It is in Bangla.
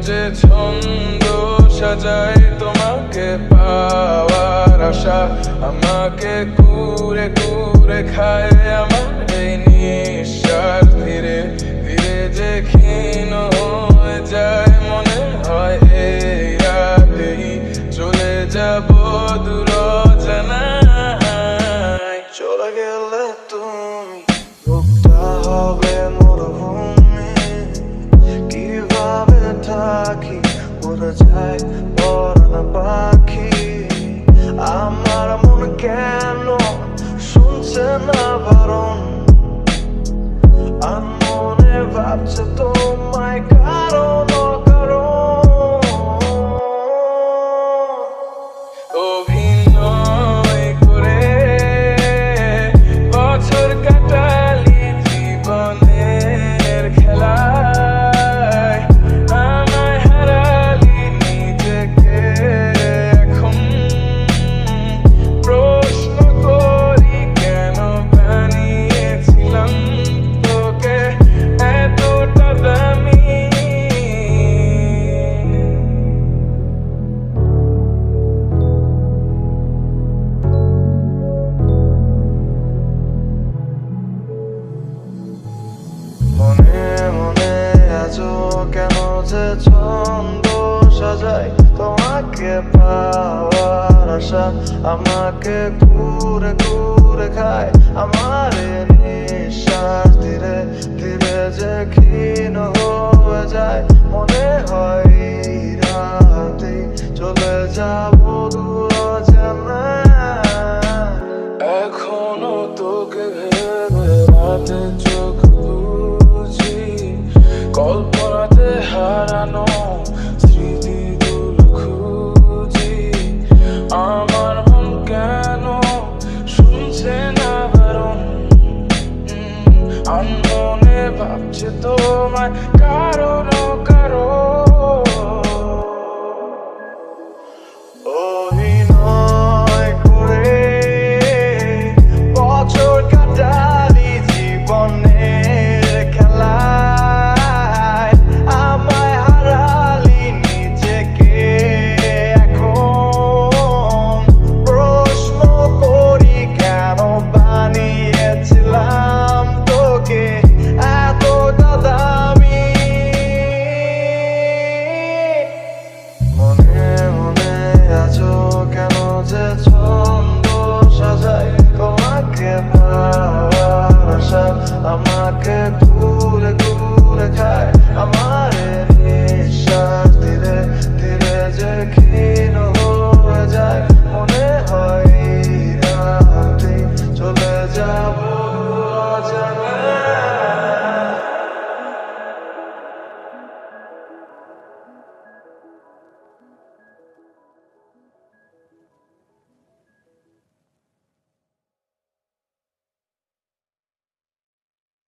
যে ছন্দ সাজায় তোমাকে পাওয়ার আশা আমাকে কুরে কুরে খায় আমার এই নিঃশ্বাস ধীরে ধীরে যে ক্ষীণ হয়ে যায় মনে হয় এই রাতেই চলে যাব দূর জানায় চলে গেলে তুমি বুকটা হবে মরুভূমি কিভাবে থাকি উড়ে যায় পরানো পাখি আমার মন কেন শুনছে না বারণ আমার মনে ভাবছে তোমায় কারণ অভিনয় করে বছর কাটালি জীবনের খেলায় আমায় হারালি নিজেকে এখন প্রশ্ন করি কেন বানিয়েছিলাম তোকে এতটা দামি মনে মনে আছো কেন যে ছন্দ সাজাই তোমাকে পাওয়ার আশা আমাকে ঘুরে ঘুরে খায় আমার নিঃশ্বাস ধীরে ধীরে যে ক্ষীণ হয়ে যায় মনে হয় এই রাতেই চলে যাব দূর জানায় এখনো তোকে ভেবে রাতে চোখ বুঝি কল্পনাতে হারানো